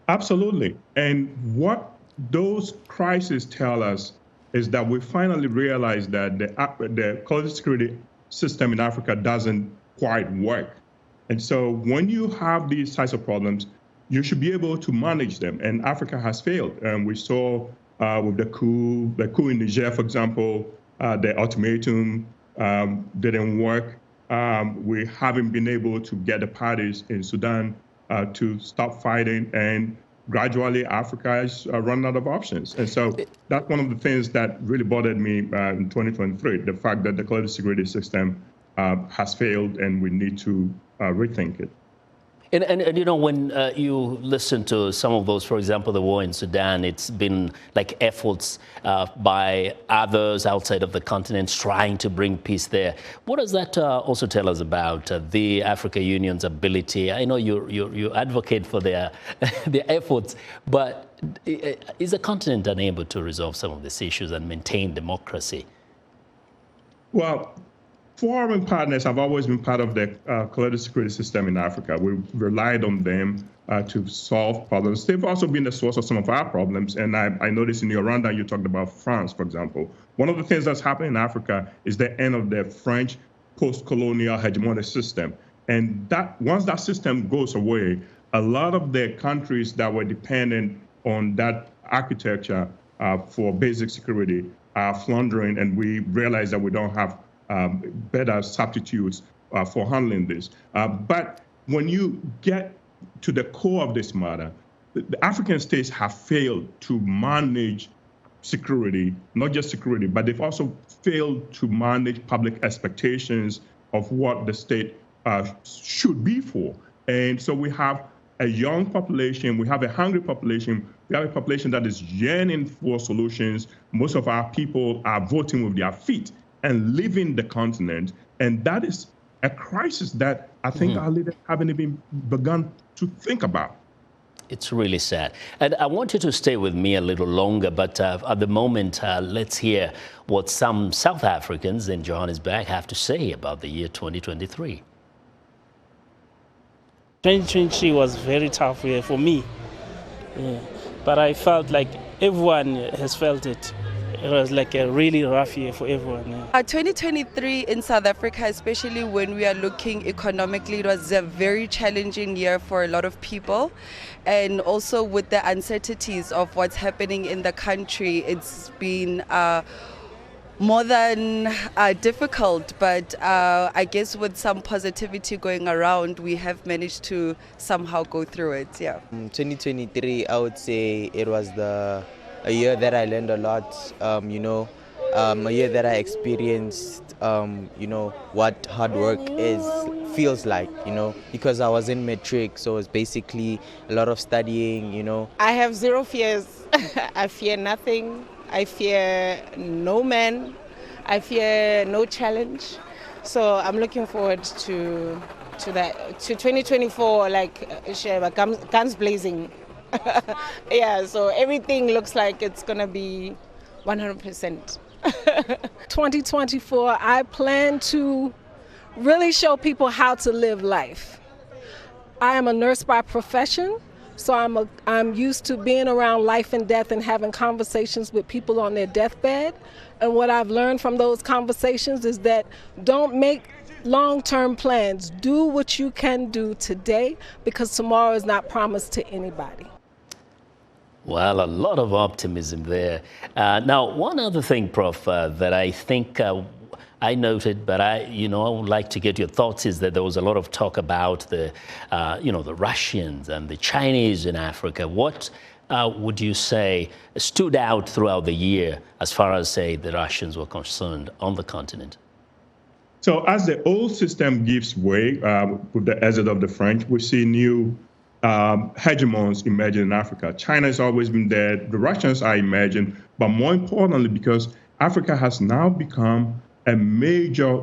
Absolutely. And what those crises tell us is that we finally realize that the quality security system in Africa doesn't quite work. And so when you have these types of problems, you should be able to manage them. And Africa has failed. And we saw with the coup in Niger, for example, the ultimatum didn't work. We haven't been able to get the parties in Sudan to stop fighting, and gradually Africa is running out of options. And so that's one of the things that really bothered me in 2023, the fact that the quality security system has failed and we need to rethink it. And you know, when you listen to some of those, for example, the war in Sudan, it's been like efforts by others outside of the continent trying to bring peace there. What does that also tell us about the African Union's ability? I know you advocate for their efforts, but is the continent unable to resolve some of these issues and maintain democracy? Well, foreign partners have always been part of the quality security system in Africa. We relied on them to solve problems. They've also been the source of some of our problems. And I noticed in your rundown, you talked about France, for example. One of the things that's happened in Africa is the end of the French post-colonial hegemonic system. And that once that system goes away, a lot of the countries that were dependent on that architecture for basic security are floundering, and we realize that we don't have better substitutes for handling this. But when you get to the core of this matter, the African states have failed to manage security, not just security, but they've also failed to manage public expectations of what the state should be for. And so we have a young population, we have a hungry population, we have a population that is yearning for solutions. Most of our people are voting with their feet and leaving the continent. And that is a crisis that I think our leaders haven't even begun to think about. It's really sad. And I want you to stay with me a little longer, but at the moment, let's hear what some South Africans in Johannesburg have to say about the year 2023. 2023 was very tough year for me, but I felt like everyone has felt it. It was like a really rough year for everyone. 2023 in South Africa, especially when we are looking economically, it was a very challenging year for a lot of people. And also with the uncertainties of what's happening in the country, it's been more than difficult, but I guess with some positivity going around, we have managed to somehow go through it. Yeah. 2023, I would say it was a year that I learned a lot. A year that I experienced, what hard work feels like. Because I was in matric, so it's basically a lot of studying. I have zero fears. I fear nothing. I fear no man. I fear no challenge. So I'm looking forward to that, to 2024, like guns blazing. Yeah, so everything looks like it's going to be 100%. 2024, I plan to really show people how to live life. I am a nurse by profession. So I'm used to being around life and death and having conversations with people on their deathbed. And what I've learned from those conversations is that don't make long-term plans. Do what you can do today, because tomorrow is not promised to anybody. Well, a lot of optimism there. Now, one other thing, Prof, that I think I noted, but I would like to get your thoughts, is that there was a lot of talk about the Russians and the Chinese in Africa. What would you say stood out throughout the year as far as, say, the Russians were concerned on the continent? So as the old system gives way with the exit of the French, we see new hegemons emerging in Africa. China has always been there. The Russians are emerging, but more importantly, because Africa has now become a major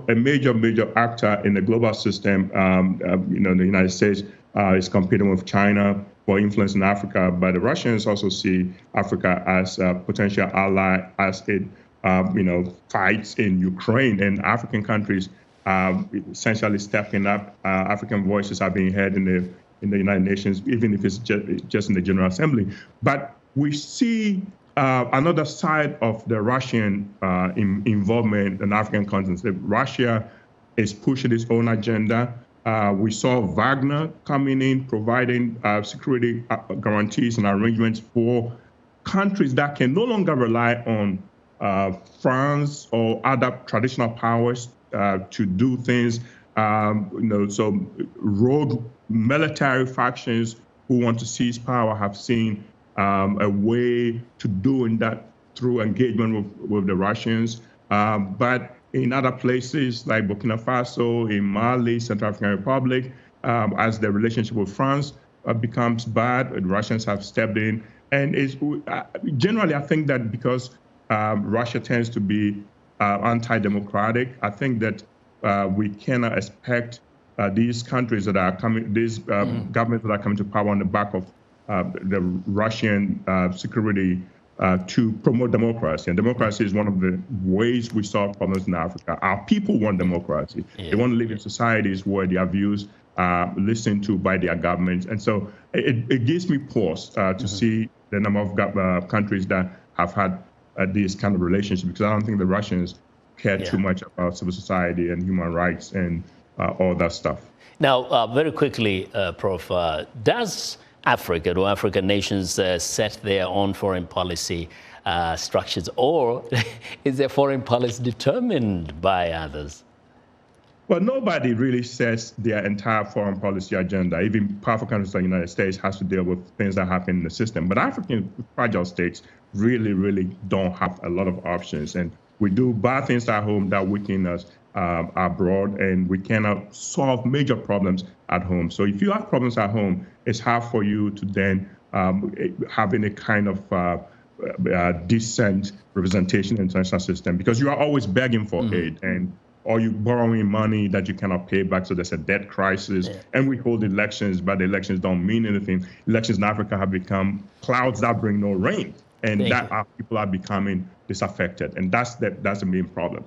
actor in the global system. The United States is competing with China for influence in Africa, but the Russians also see Africa as a potential ally as it, fights in Ukraine, and African countries essentially stepping up. African voices are being heard in the in the United Nations, even if it's just in the General Assembly. But we see another side of the Russian involvement in the African continent. Russia is pushing its own agenda. We saw Wagner coming in, providing security guarantees and arrangements for countries that can no longer rely on France or other traditional powers to do things. So rogue military factions who want to seize power have seen a way to doing that through engagement with the Russians. But in other places like Burkina Faso, in Mali, Central African Republic, as the relationship with France becomes bad, the Russians have stepped in. And generally, I think that because Russia tends to be anti-democratic, I think that we cannot expect these countries that are coming, these governments that are coming to power on the back of the Russian security to promote democracy. And democracy is one of the ways we solve problems in Africa. Our people want democracy. Yeah. They want to live in societies where their views are listened to by their governments. And so it gives me pause to see the number of countries that have had this kind of relationship, because I don't think the Russians care too much about civil society and human rights and all that stuff. Now, very quickly, Prof, does African nations set their own foreign policy structures, or is their foreign policy determined by others? Well, nobody really sets their entire foreign policy agenda. Even powerful countries like the United States has to deal with things that happen in the system. But African fragile states really don't have a lot of options. And we do bad things at home that weaken us abroad, and we cannot solve major problems at home. So if you have problems at home, it's hard for you to then have any kind of decent representation in the international system, because you are always begging for aid, or you borrowing money that you cannot pay back. So there's a debt crisis, and we hold elections, but the elections don't mean anything. Elections in Africa have become clouds that bring no rain, and our people are becoming disaffected, and that's the main problem.